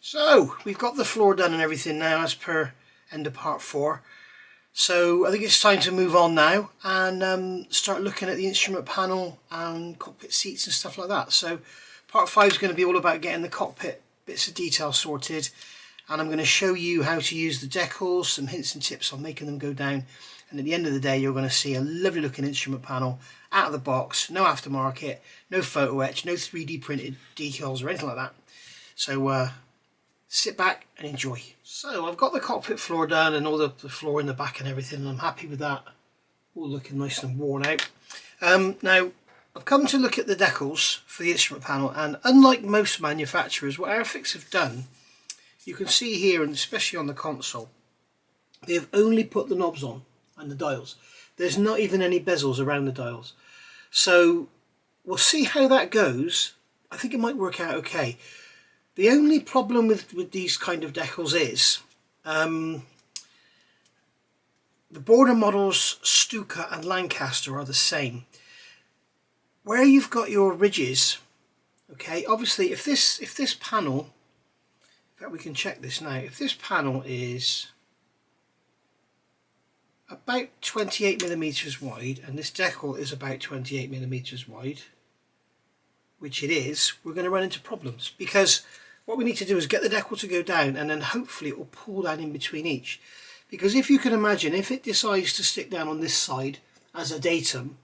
So we've got the floor done and everything now as per end of part 4. So I think it's time to move on now and start looking at the instrument panel and cockpit seats and stuff like that. So part 5 is going to be all about getting the cockpit bits of detail sorted, and I'm going to show you how to use the decals, some hints and tips on making them go down, and at the end of the day you're going to see a lovely looking instrument panel out of the box, no aftermarket, no photo etch, no 3D printed decals or anything like that. So sit back and enjoy. So I've got the cockpit floor done and all the floor in the back and everything, and I'm happy with that, all looking nice and worn out. Now I've come to look at the decals for the instrument panel, and unlike most manufacturers, what Airfix have done, you can see here, and especially on the console, they've only put the knobs on and the dials. There's not even any bezels around the dials. So we'll see how that goes. I think it might work out okay. The only problem with these kind of decals is the border models Stuka and Lancaster are the same. Where you've got your ridges, okay, obviously if this panel, in fact we can check this now, if this panel is about 28mm wide and this decal is about 28mm wide, which it is, we're going to run into problems, because what we need to do is get the decal to go down, and then hopefully it will pull down in between each. Because if you can imagine, if it decides to stick down on this side as a datum,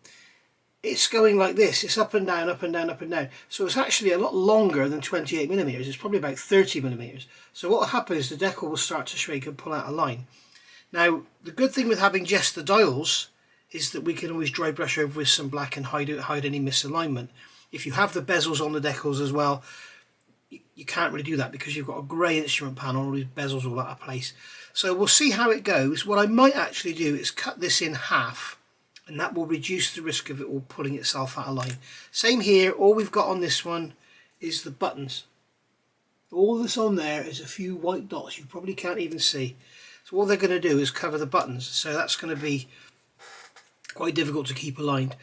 it's going like this, it's up and down, up and down, up and down. So it's actually a lot longer than 28mm, it's probably about 30mm. So what will happen is the decal will start to shrink and pull out a line. Now, the good thing with having just the dials is that we can always dry brush over with some black and hide any misalignment. If you have the bezels on the decals as well, you can't really do that because you've got a grey instrument panel, all these bezels all out of place. So we'll see how it goes. What I might actually do is cut this in half, and that will reduce the risk of it all pulling itself out of line. Same here, all we've got on this one is the buttons. All that's on there is a few white dots you probably can't even see. So all they're going to do is cover the buttons, so that's going to be quite difficult to keep aligned.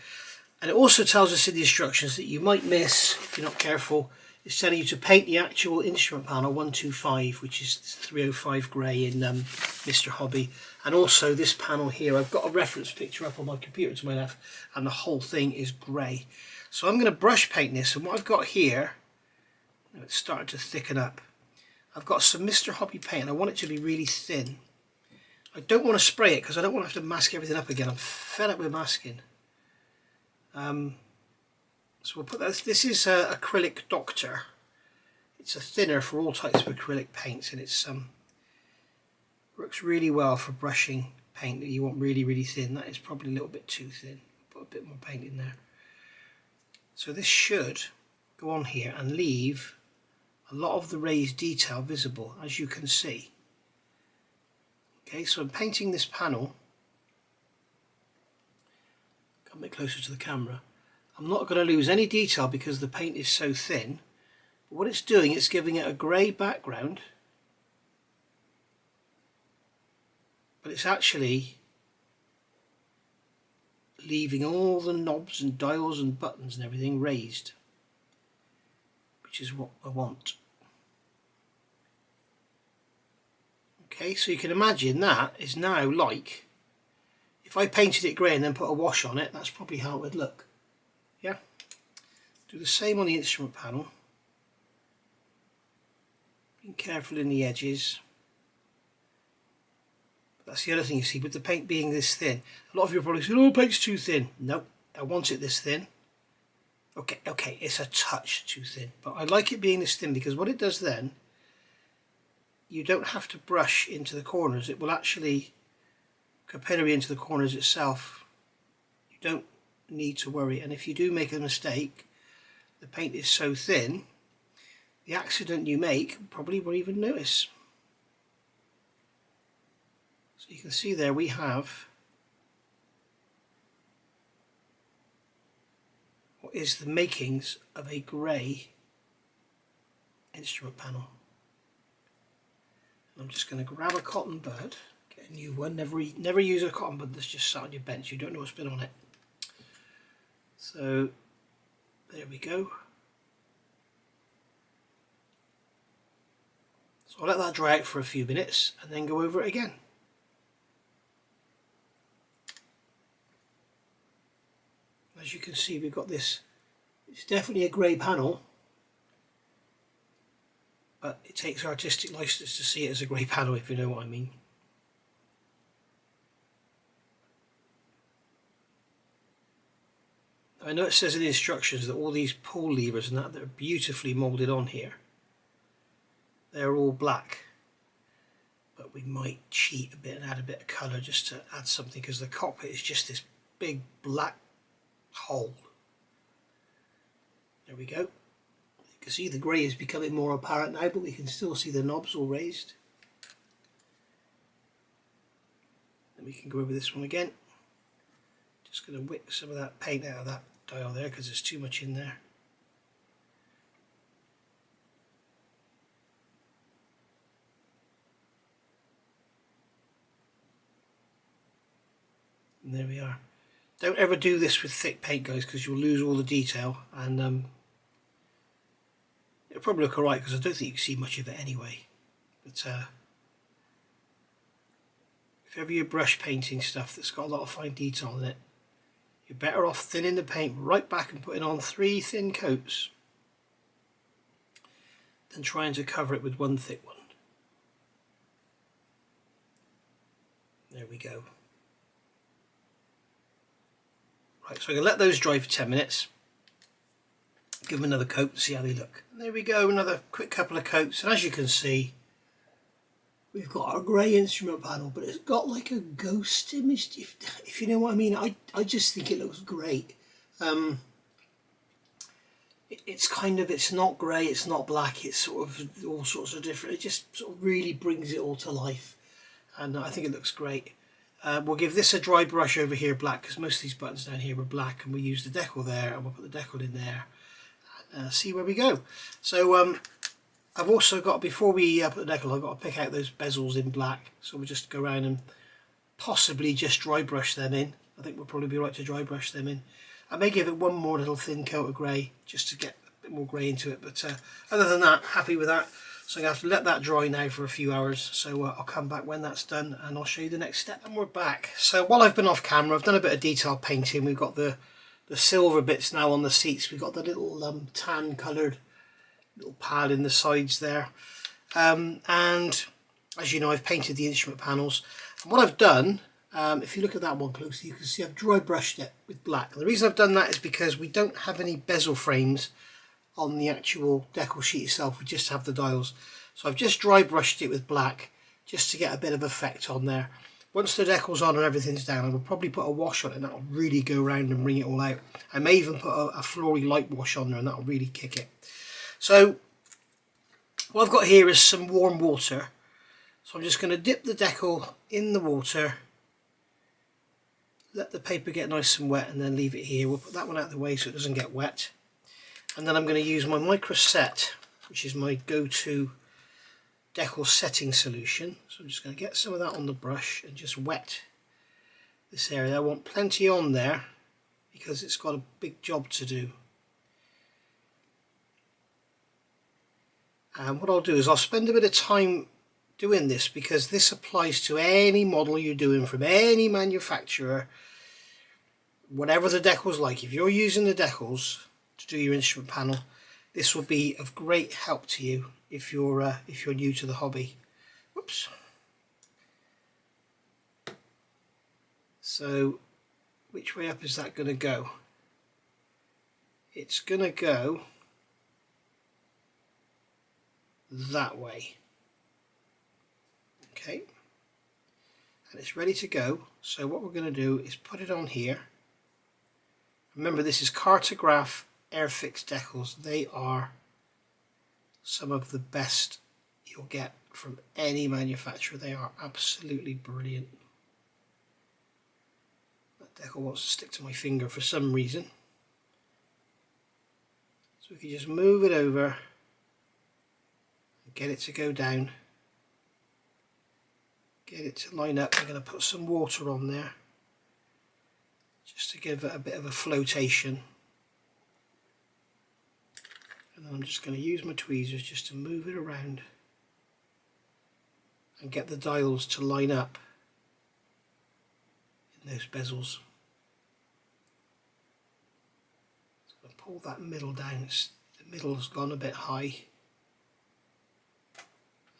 And it also tells us in the instructions that you might miss, if you're not careful, it's telling you to paint the actual instrument panel 125, which is 305 grey in Mr. Hobby. And also this panel here, I've got a reference picture up on my computer to my left, and the whole thing is grey. So I'm going to brush paint this, and what I've got here, it's starting to thicken up. I've got some Mr. Hobby paint, and I want it to be really thin. I don't want to spray it because I don't want to have to mask everything up again. I'm fed up with masking. So we'll put that. This is acrylic Doctor. It's a thinner for all types of acrylic paints, and it's works really well for brushing paint that you want really thin. That is probably a little bit too thin. Put a bit more paint in there. So this should go on here and leave a lot of the raised detail visible, as you can see. Okay, so I'm painting this panel. Come a bit closer to the camera. I'm not going to lose any detail because the paint is so thin. But what it's doing, it's giving it a grey background, but it's actually leaving all the knobs and dials and buttons and everything raised, which is what I want. Okay, so you can imagine that is now like, if I painted it grey and then put a wash on it, that's probably how it would look. Yeah, do the same on the instrument panel. Being careful in the edges. But that's the other thing you see with the paint being this thin. A lot of you probably say, "Oh, paint's too thin." No, I want it this thin. Okay, it's a touch too thin, but I like it being this thin because what it does then, you don't have to brush into the corners. It will actually capillary into the corners itself. You don't need to worry, and if you do make a mistake, the paint is so thin, the accident you make probably won't even notice. So you can see there we have what is the makings of a grey instrument panel. I'm just going to grab a cotton bud, get a new one. Never use a cotton bud that's just sat on your bench, you don't know what's been on it. So there we go. So I'll let that dry out for a few minutes and then go over it again. As you can see, we've got this, it's definitely a grey panel, but it takes artistic license to see it as a grey panel, if you know what I mean. I know it says in the instructions that all these pull levers and that are beautifully moulded on here, they're all black, but we might cheat a bit and add a bit of colour just to add something, because the cockpit is just this big black hole. There we go. You can see the grey is becoming more apparent now, but we can still see the knobs all raised. And we can go over this one again. Just going to whip some of that paint out of that dial there because there's too much in there. And there we are. Don't ever do this with thick paint, guys, because you'll lose all the detail, and it'll probably look alright because I don't think you can see much of it anyway. But if ever you're brush painting stuff that's got a lot of fine detail in it, you're better off thinning the paint right back and putting on 3 thin coats than trying to cover it with 1 thick one. There we go. Right, so I'm going to let those dry for 10 minutes. Give them another coat to see how they look. And there we go, another quick couple of coats. And as you can see, we've got our grey instrument panel, but it's got like a ghost image, if you know what I mean. I just think it looks great. It's kind of, it's not grey, it's not black, it's sort of all sorts of different, it just sort of really brings it all to life. And I think it looks great. We'll give this a dry brush over here black, because most of these buttons down here were black, and we use the decal there, and we'll put the decal in there and see where we go. So I've also got, before we put the decal, I've got to pick out those bezels in black, so we'll just go around and possibly just dry brush them in. I think we'll probably be right to dry brush them in. I may give it one more little thin coat of grey just to get a bit more grey into it, but other than that, happy with that. So I'm going to have to let that dry now for a few hours, so I'll come back when that's done and I'll show you the next step. And we're back. So while I've been off camera, I've done a bit of detail painting. We've got the silver bits now on the seats. We've got the little tan coloured little pad in the sides there. And as you know, I've painted the instrument panels. And what I've done, if you look at that one closely, you can see I've dry brushed it with black. And the reason I've done that is because we don't have any bezel frames on the actual decal sheet itself, we just have the dials. So I've just dry brushed it with black just to get a bit of effect on there. Once the decal's on and everything's down, I will probably put a wash on it and that'll really go around and bring it all out. I may even put a flory light wash on there and that'll really kick it. So what I've got here is some warm water. So I'm just going to dip the decal in the water, let the paper get nice and wet, and then leave it here. We'll put that one out of the way so it doesn't get wet. And then I'm going to use my micro set, which is my go-to decal setting solution. So I'm just going to get some of that on the brush and just wet this area. I want plenty on there because it's got a big job to do. And what I'll do is I'll spend a bit of time doing this because this applies to any model you're doing from any manufacturer, whatever the decal's like. If you're using the decals to do your instrument panel, this will be of great help to you if you're new to the hobby. Whoops. So which way up is that going to go? It's going to go that way. Okay, and it's ready to go. So what we're going to do is put it on here. Remember, this is Cartograph Airfix decals. They are some of the best you'll get from any manufacturer. They are absolutely brilliant. That decal wants to stick to my finger for some reason. So we can just move it over and get it to go down. Get it to line up. I'm going to put some water on there just to give it a bit of a flotation. And then I'm just going to use my tweezers just to move it around and get the dials to line up in those bezels. So I'm going to pull that middle down. The middle has gone a bit high.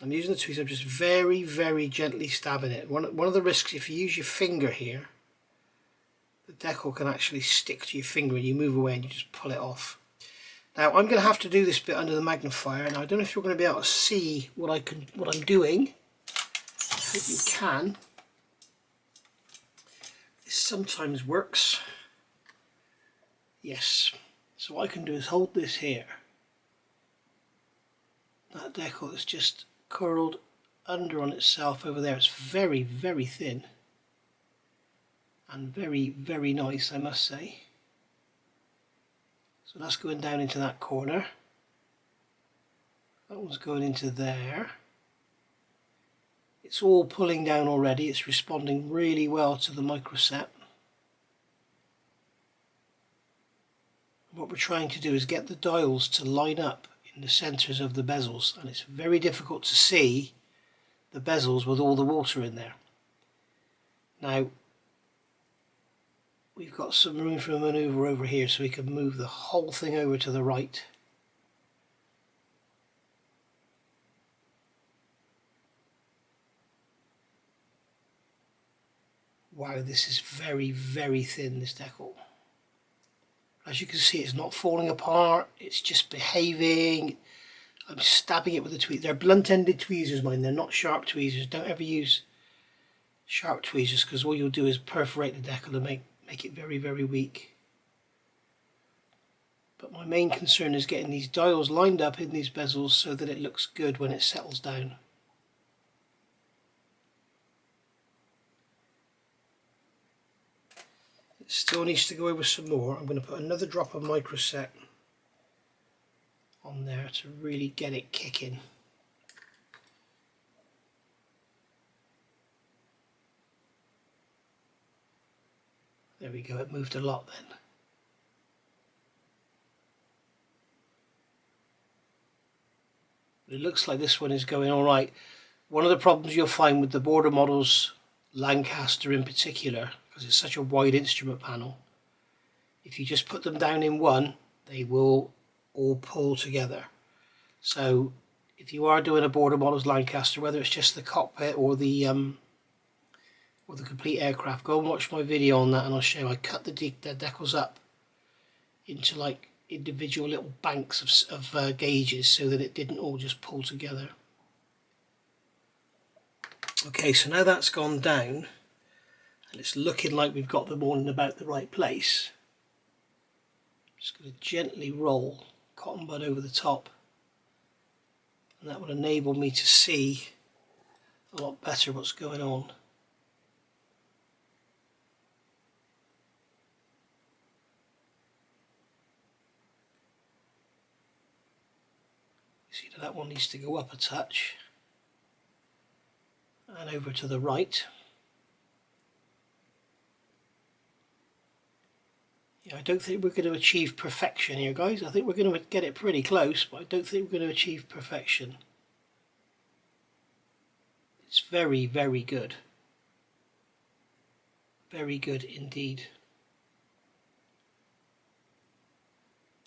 I'm using the tweezer, I'm just very, very gently stabbing it. One of the risks, if you use your finger here, the decal can actually stick to your finger and you move away and you just pull it off. Now I'm going to have to do this bit under the magnifier, and I don't know if you're going to be able to see what I'm doing. I hope you can. This sometimes works. Yes. So what I can do is hold this here. That decal is just curled under on itself over there. It's very, very thin and very, very nice, I must say. So that's going down into that corner. That one's going into there. It's all pulling down already. It's responding really well to the microset. What we're trying to do is get the dials to line up in the centres of the bezels, and it's very difficult to see the bezels with all the water in there. Now we've got some room for a manoeuvre over here, so we can move the whole thing over to the right. Wow, this is very, very thin, this decal. As you can see, it's not falling apart, it's just behaving. I'm stabbing it with a tweezer. They're blunt-ended tweezers, mine. They're not sharp tweezers. Don't ever use sharp tweezers, because all you'll do is perforate the decal and make it very, very weak. But my main concern is getting these dials lined up in these bezels so that it looks good when it settles down. It still needs to go over some more. I'm going to put another drop of microset on there to really get it kicking. There we go, it moved a lot then. But it looks like this one is going all right. One of the problems you'll find with the border models, Lancaster in particular, because it's such a wide instrument panel, if you just put them down in one, they will all pull together. So if you are doing a border models Lancaster, whether it's just the cockpit or the complete aircraft, go and watch my video on that, and I'll show you. I cut the decals up into like individual little banks of gauges so that it didn't all just pull together. Okay, so now that's gone down and it's looking like we've got them all in about the right place. I'm just going to gently roll cotton bud over the top, and that will enable me to see a lot better what's going on. See that one needs to go up a touch and over to the right. Yeah, I don't think we're going to achieve perfection here, guys. I think we're going to get it pretty close, but I don't think we're going to achieve perfection. It's very, very good. Very good indeed.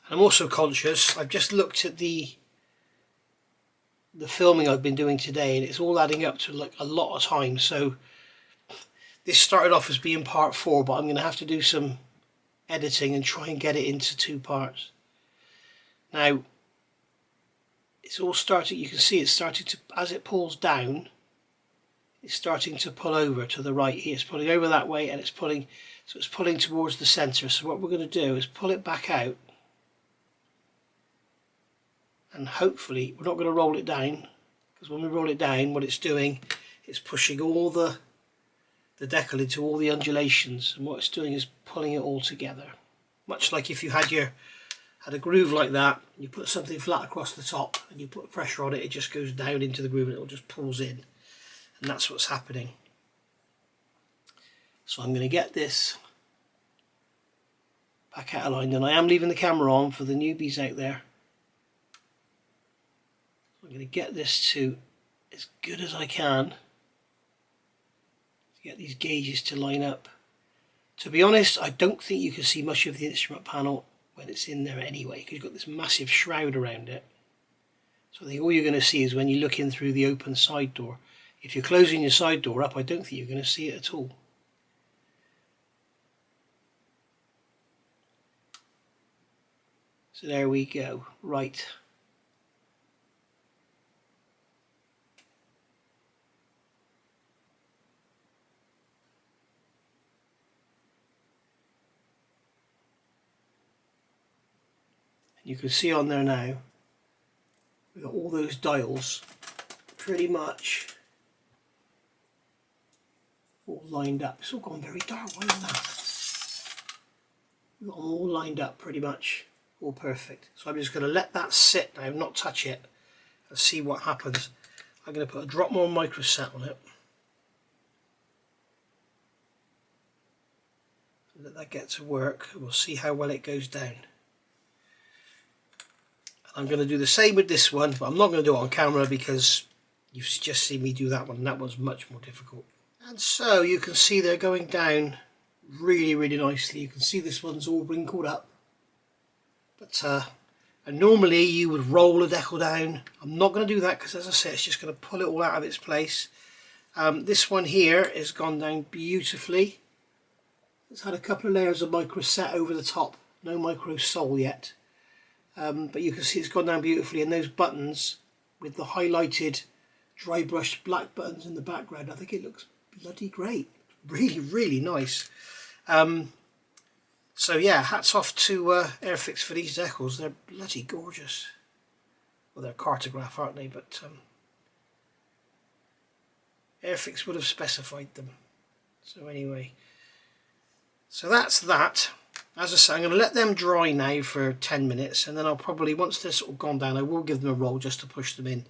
I'm also conscious, I've just looked at the filming I've been doing today, and it's all adding up to like a lot of time. So this started off as being part 4, but I'm going to have to do some editing and try and get it into 2 parts. Now it's all starting, you can see it's starting to, as it pulls down, it's starting to pull over to the right here. It's pulling over that way, and it's pulling, so it's pulling towards the centre. So what we're going to do is pull it back out, and hopefully we're not going to roll it down, because when we roll it down, what it's doing, it's pushing all the decal into all the undulations, and what it's doing is pulling it all together. Much like if you had a groove like that, you put something flat across the top and you put pressure on it, it just goes down into the groove and it will just pulls in, and that's what's happening. So I'm going to get this back out of line, and I am leaving the camera on for the newbies out there. I'm going to get this to as good as I can. get these gauges to line up. To be honest, I don't think you can see much of the instrument panel when it's in there anyway, because you've got this massive shroud around it. So I think all you're going to see is when you look in through the open side door. If you're closing your side door up, I don't think you're going to see it at all. So there we go. Right. You can see on there now, we've got all those dials pretty much all lined up. It's all gone very dark. Why is that? We've got them all lined up pretty much, all perfect. So I'm just going to let that sit now, not touch it, and see what happens. I'm going to put a drop more microset on it. Let that get to work, and we'll see how well it goes down. I'm going to do the same with this one, but I'm not going to do it on camera because you've just seen me do that one, and that one's much more difficult. And so you can see they're going down really, really nicely. You can see this one's all wrinkled up. But and normally you would roll a decal down. I'm not going to do that because, as I said, it's just going to pull it all out of its place. This one here has gone down beautifully. It's had a couple of layers of micro set over the top. No micro sole yet. But you can see it's gone down beautifully, and those buttons with the highlighted dry brushed black buttons in the background, I think it looks bloody great. Really, really nice. So yeah, hats off to Airfix for these decals. They're bloody gorgeous. Well, they're cartograph, aren't they? But Airfix would have specified them. So anyway, so that's that. As I say, I'm going to let them dry now for 10 minutes, and then I'll probably, once they're sort of gone down, I will give them a roll just to push them in,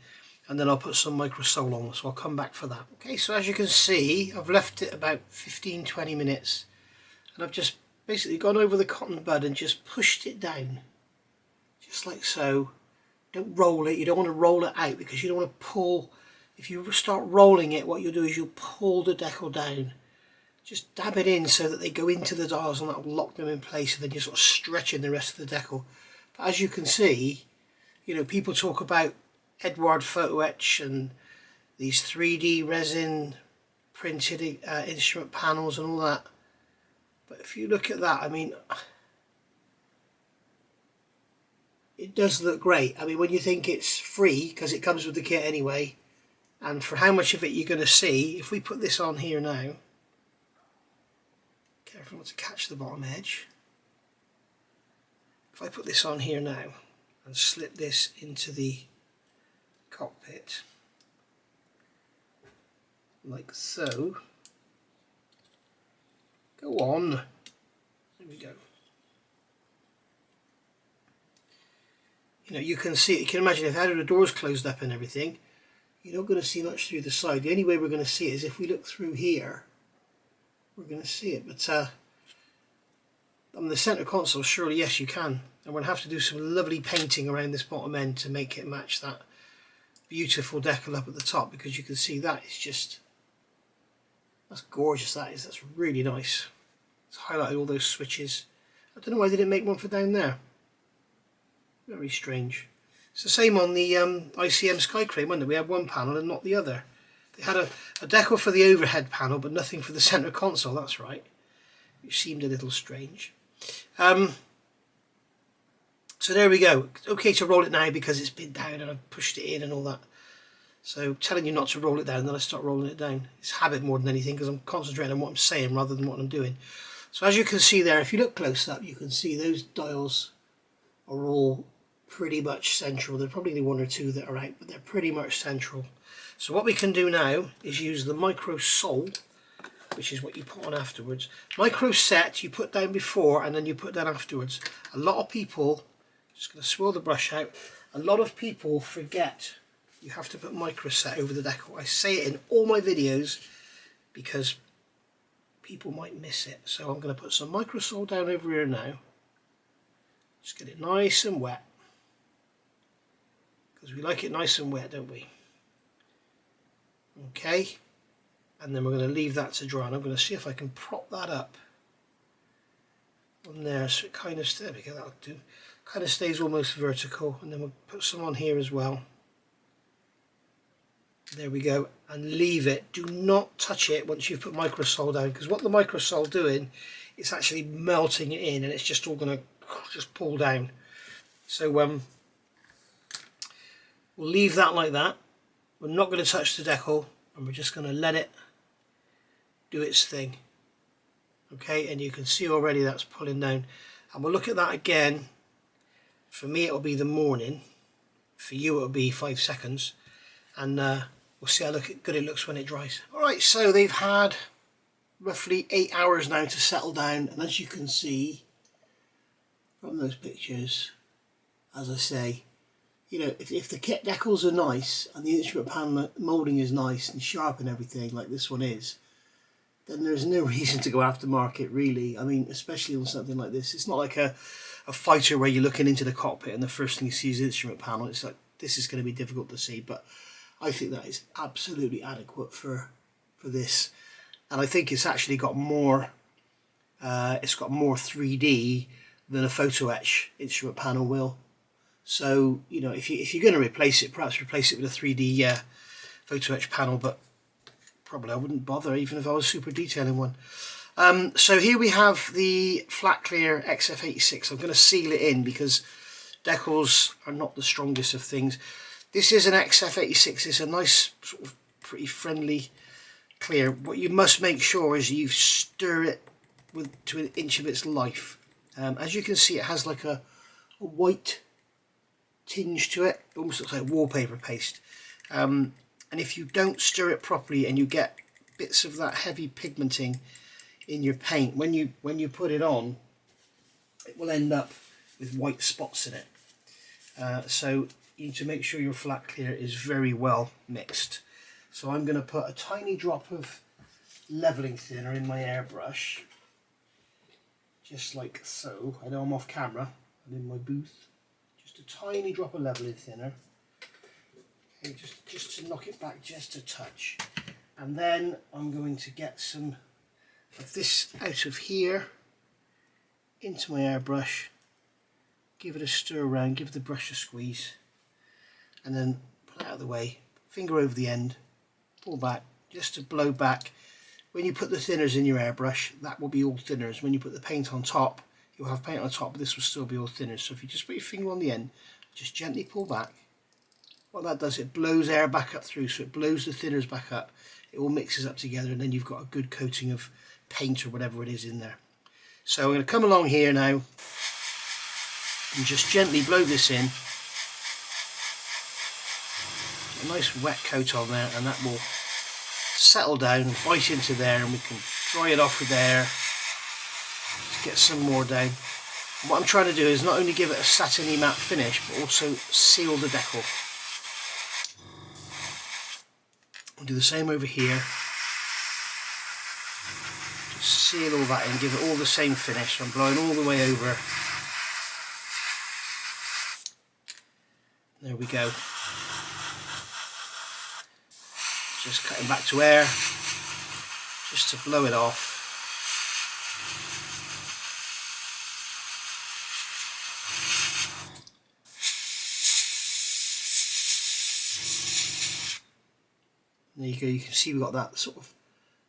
and then I'll put some microsole on, so I'll come back for that. Okay, so as you can see, I've left it about 15-20 minutes, and I've just basically gone over the cotton bud and just pushed it down, just like so. Don't roll it. You don't want to roll it out because you don't want to pull. If you start rolling it, what you'll do is you'll pull the decal down. Just dab it in so that they go into the dials, and that will lock them in place, and then you're sort of stretching the rest of the decal. But as you can see, you know, people talk about Edward photo etch and these 3D resin printed instrument panels and all that. But if you look at that, I mean, it does look great. I mean, when you think it's free, because it comes with the kit anyway, and for how much of it you're going to see, if we put this on here now, careful not to catch the bottom edge. If I put this on here now and slip this into the cockpit like so, go on, there we go. You know, you can see, you can imagine if the door's closed up and everything, you're not going to see much through the side. The only way we're going to see it is if we look through here. We're going to see it, but on the center console, surely yes you can. And we'll have to do some lovely painting around this bottom end to make it match that beautiful decal up at the top, because you can see that is just, that's gorgeous. That is, that's really nice. It's highlighted all those switches. I don't know why they didn't make one for down there. Very strange. It's the same on the ICM Sky Crane, wasn't it? We had one panel and not the other. They had a decal for the overhead panel, but nothing for the center console, that's right. Which seemed a little strange. So there we go. Okay to roll it now because it's been down and I've pushed it in and all that. So telling you not to roll it down, then I start rolling it down. It's habit more than anything, because I'm concentrating on what I'm saying rather than what I'm doing. So as you can see there, if you look close up, you can see those dials are all pretty much central. There's probably one or two that are out, but they're pretty much central. So what we can do now is use the micro sole, which is what you put on afterwards. Micro set you put down before and then you put down afterwards. A lot of people, just going to swirl the brush out, a lot of people forget you have to put micro set over the decal. I say it in all my videos because people might miss it. So I'm going to put some micro sole down over here now. Just get it nice and wet, because we like it nice and wet, don't we? Okay, and then we're going to leave that to dry, and I'm going to see if I can prop that up on there so it kind of, there we go, that'll do, kind of stays almost vertical, and then we'll put some on here as well. There we go, and leave it. Do not touch it once you've put microsol down, because what the microsol doing, it's actually melting it in, and it's just all going to just pull down. So we'll leave that like that. We're not going to touch the decal, and we're just going to let it do its thing. Okay, and you can see already that's pulling down, and we'll look at that again. For me it'll be the morning, for you it'll be 5 seconds, and we'll see how good it looks when it dries. Alright, so they've had roughly 8 hours now to settle down, and as you can see from those pictures, as I say, you know, if the kit decals are nice and the instrument panel moulding is nice and sharp and everything like this one is, then there's no reason to go aftermarket, really. I mean, especially on something like this. It's not like a fighter where you're looking into the cockpit and the first thing you see is the instrument panel. It's like, this is going to be difficult to see, but I think that is absolutely adequate for this. And I think it's actually got more, it's got more 3D than a photo etch instrument panel will. So, you know, if you're going to replace it, perhaps replace it with a 3D photo etch panel, but probably I wouldn't bother even if I was super detailing one. So here we have the flat clear XF86. I'm going to seal it in because decals are not the strongest of things. This is an XF86. It's a nice, sort of pretty friendly clear. What you must make sure is you stir it to an inch of its life. As you can see, it has like a white tinge to it. It almost looks like wallpaper paste. And if you don't stir it properly and you get bits of that heavy pigmenting in your paint, when you put it on, it will end up with white spots in it. So you need to make sure your flat clear is very well mixed. So I'm going to put a tiny drop of leveling thinner in my airbrush, just like so. I know I'm off camera, I'm in my booth. Just a tiny drop of leveling thinner. Okay, just to knock it back just a touch. And then I'm going to get some of this out of here into my airbrush, give it a stir around, give the brush a squeeze, and then pull it out of the way, finger over the end, pull back, just to blow back. When you put the thinners in your airbrush, that will be all thinners. When you put the paint on top, you'll have paint on top, but this will still be all thinners. So if you just put your finger on the end, just gently pull back, what that does, it blows air back up through, so it blows the thinners back up, it all mixes up together, and then you've got a good coating of paint or whatever it is in there. So I'm going to come along here now and just gently blow this in. A nice wet coat on there, and that will settle down and bite into there, and we can dry it off with there. Let's get some more down. And what I'm trying to do is not only give it a satiny matte finish, but also seal the decal. I'll do the same over here. Just seal all that in, give it all the same finish. So I'm blowing all the way over. There we go. Just cutting back to air, just to blow it off. There you go, you can see we've got that sort of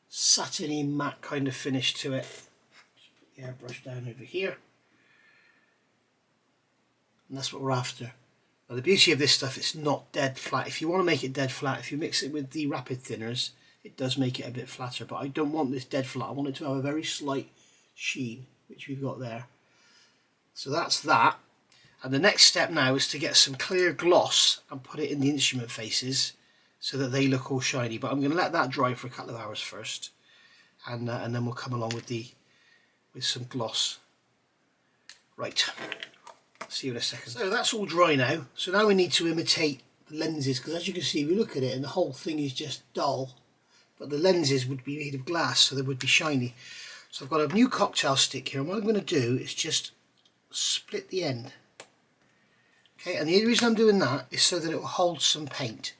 satiny matte kind of finish to it. Just put the airbrush down over here. And that's what we're after. Now the beauty of this stuff, it's not dead flat. If you want to make it dead flat, if you mix it with the rapid thinners, it does make it a bit flatter, but I don't want this dead flat. I want it to have a very slight sheen, which we've got there. So that's that. And the next step now is to get some clear gloss and put it in the instrument faces so that they look all shiny. But I'm going to let that dry for a couple of hours first, and then we'll come along with some gloss. Right. See you in a second. So that's all dry now. So now we need to imitate the lenses, because as you can see, we look at it and the whole thing is just dull, but the lenses would be made of glass, so they would be shiny. So I've got a new cocktail stick here, and what I'm going to do is just split the end. Okay, and the reason I'm doing that is so that it will hold some paint.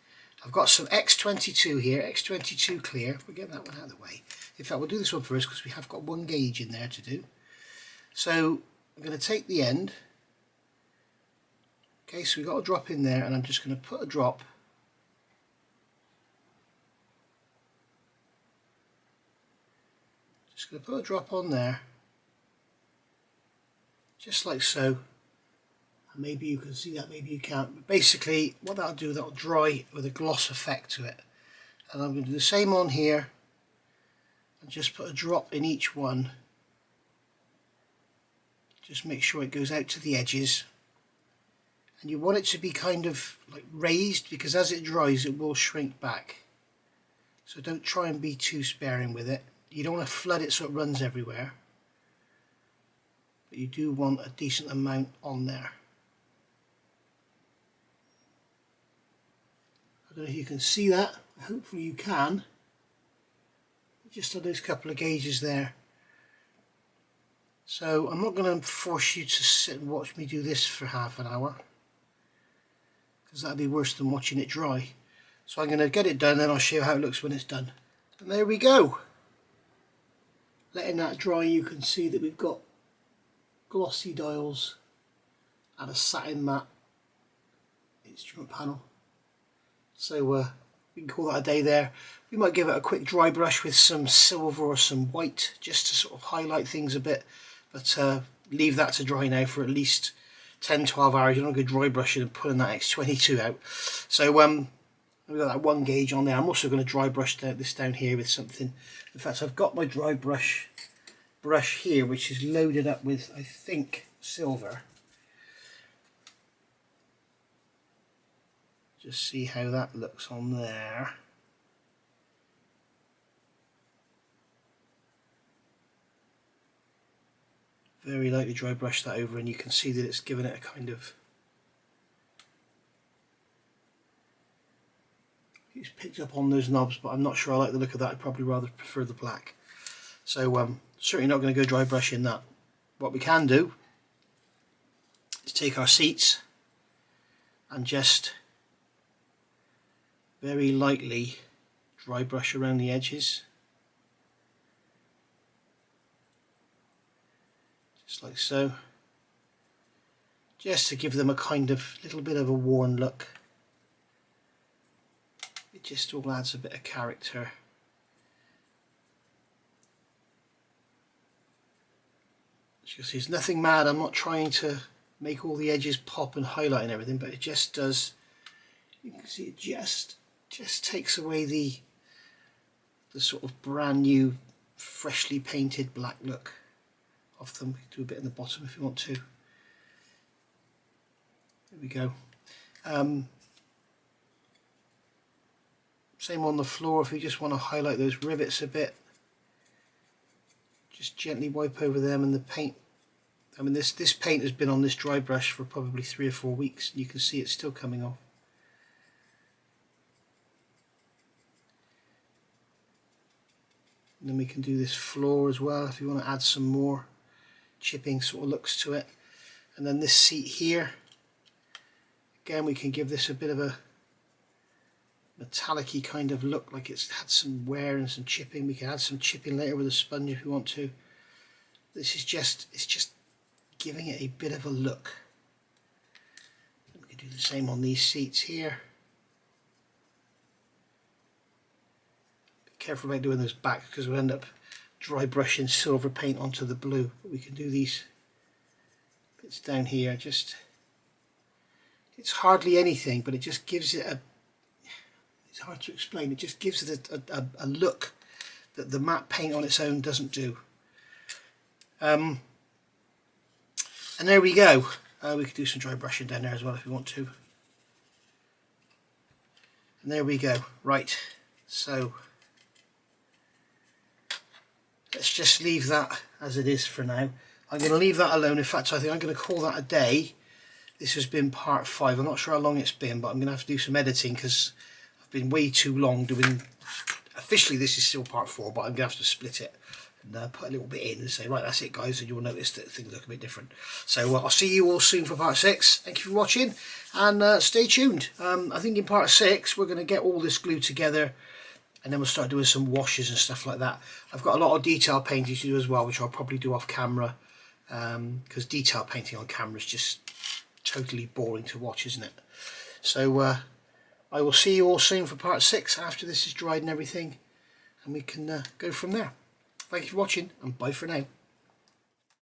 I've got some X22 here, X22 clear. We'll get that one out of the way. In fact, we'll do this one first because we have got one gauge in there to do. So I'm going to take the end. Okay, so we've got a drop in there, and I'm just going to put a drop. Just going to put a drop on there, just like so. And maybe you can see that, maybe you can't. But basically, what that'll do, that'll dry with a gloss effect to it. And I'm going to do the same on here, and just put a drop in each one. Just make sure it goes out to the edges. And you want it to be kind of like raised, because as it dries it will shrink back. So don't try and be too sparing with it. You don't want to flood it so it runs everywhere. But you do want a decent amount on there. I don't know if you can see that. Hopefully you can. Just on those couple of gauges there. So I'm not going to force you to sit and watch me do this for half an hour, because that'd be worse than watching it dry. So I'm going to get it done, then I'll show you how it looks when it's done. And there we go. Letting that dry, you can see that we've got glossy dials and a satin matte instrument panel. So we can call that a day there. We might give it a quick dry brush with some silver or some white, just to sort of highlight things a bit, but leave that to dry now for at least 10-12 hours. You're not going to dry brushing and pulling that X22 out. So we've got that one gauge on there. I'm also going to dry brush this down here with something. In fact, I've got my dry brush here, which is loaded up with, I think, silver. Just see how that looks on there. Very lightly dry brush that over, and you can see that it's given it a kind of... It's picked up on those knobs, but I'm not sure I like the look of that. I'd probably rather prefer the black. So certainly not going to go dry brushing that. What we can do is take our seats and just very lightly dry brush around the edges, just like so, just to give them a kind of little bit of a worn look. It just all adds a bit of character. As you can see, it's nothing mad. I'm not trying to make all the edges pop and highlight and everything, but it just does. You can see it just takes away the sort of brand new, freshly painted black look of them. We can do a bit in the bottom if you want to. There we go. Same on the floor. If you just want to highlight those rivets a bit, just gently wipe over them, and the paint. I mean, this paint has been on this dry brush for probably 3 or 4 weeks, and you can see it's still coming off. And then we can do this floor as well if you want to add some more chipping sort of looks to it. And then this seat here, again, we can give this a bit of a metallic-y kind of look, like it's had some wear and some chipping. We can add some chipping later with a sponge if you want to. This is just, it's just giving it a bit of a look. We can do the same on these seats here. Careful about doing those backs, because we'll end up dry brushing silver paint onto the blue. But we can do these bits down here. Just, it's hardly anything, but it just gives it a, it's hard to explain, it just gives it a look that the matte paint on its own doesn't do. And there we go. We could do some dry brushing down there as well if we want to. And there we go. Right, so let's just leave that as it is for now. I'm going to leave that alone. In fact, I think I'm going to call that a day. This has been part 5. I'm not sure how long it's been, but I'm going to have to do some editing because I've been way too long doing... Officially this is still part 4, but I'm going to have to split it and put a little bit in and say, right, that's it guys, and you'll notice that things look a bit different. So I'll see you all soon for part 6. Thank you for watching, and stay tuned. I think in part 6 we're going to get all this glue together, and then we'll start doing some washes and stuff like that. I've got a lot of detail painting to do as well, which I'll probably do off camera, because detail painting on camera is just totally boring to watch, isn't it? So I will see you all soon for part 6 after this is dried and everything, and we can go from there. Thank you for watching, and bye for now.